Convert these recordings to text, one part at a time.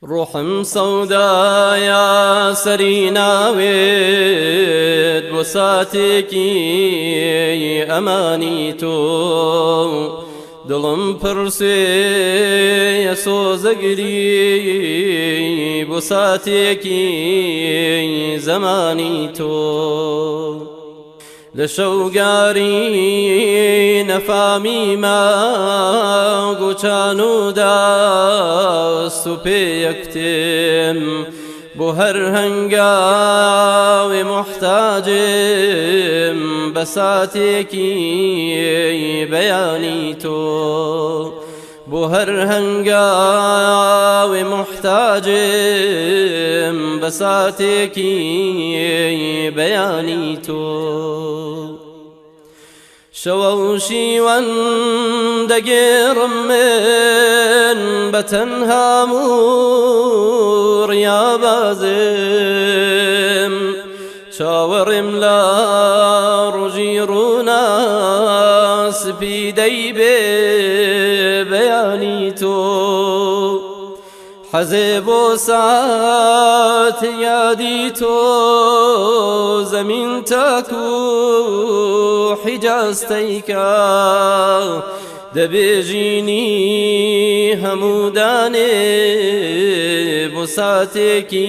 روحم سودايا سرينا ويد بساتيكي أمانيتو دلم پرسي يسو زقري بساتيكي زمانيتو لشوقاري نفامي ما قوچانو داستو بيكتم بهر هنگاوي محتاجم بساتيكي بيانيتو بهر هنگاوي محتاجم بساتيكي بيانيتو شووشي واندقير من بتنها مور يا بازم شاورم لا رجيرونا سبيدي بيانيتو حزب ساعت ياديتو زمين تاكو حجاز تيكا دبيجيني هموداني بساتكي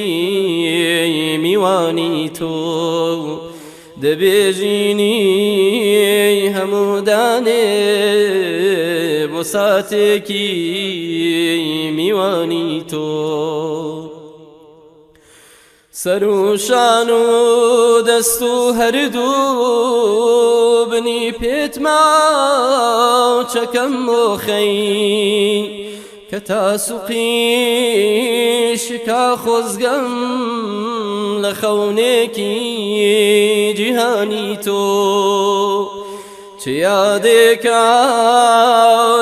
ميوانيتو دبيجيني هموداني بساتكي ميوانيتو سرو شانو دستو هردو بني بيت ما چكم مخي كتاسقي شكا خزقم لخونيكي جهانيتو چياديكا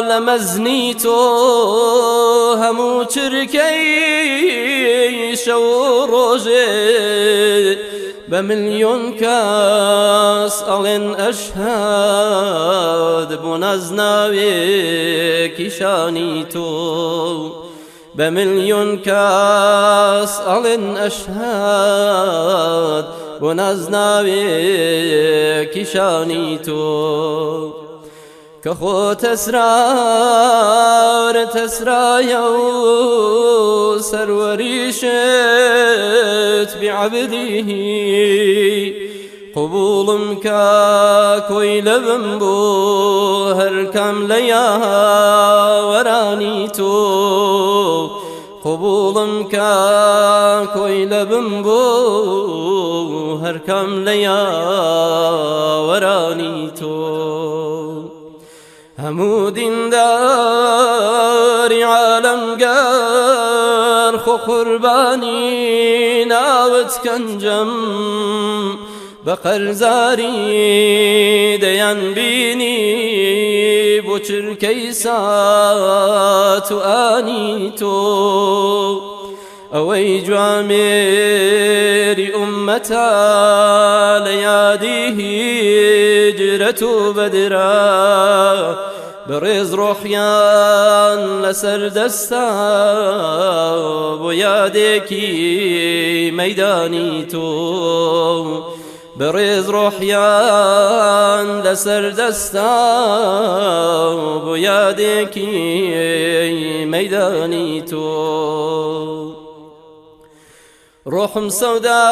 لمزنيتو همو چركي شو روجي بمليون كاس ألين أشهد بنزناوي كشانيتو بمليون كاس ألين أشهد بنزناوي كشانيتو كخو تسرار تسرايو سروريشت بعبده قبول كاكوي لبنبو هركم ليا ورانيتو قبول كاكوي لبنبو هركم ليا ورانيتو همو دينداري عالم قار خو قرباني ناوت كنجم بقرزاري ديان بيني بوچر كيسات آنيتو اوي جواميري امتا لياديه هجرتو بدرا بريز روحيان لسر دستا بياديكي ميدانيتو بريز روحيان لسر دستا بياديكي ميدانيتو روحم سودا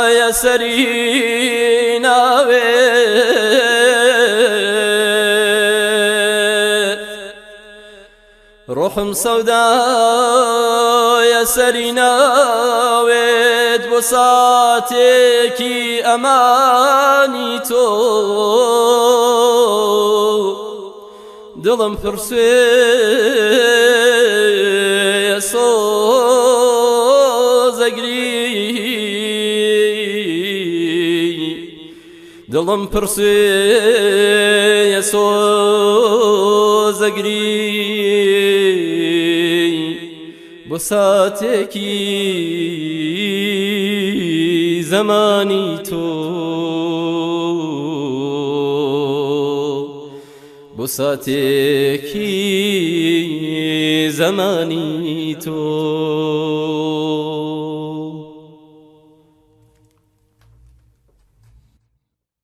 يا سرينا روحم سودا يا سرينا ويد بساتكي أمانيتو دلم فرسي دلم پرسي يسو زقري بساتكي زمانيتو وساتێکی زەمانی تۆ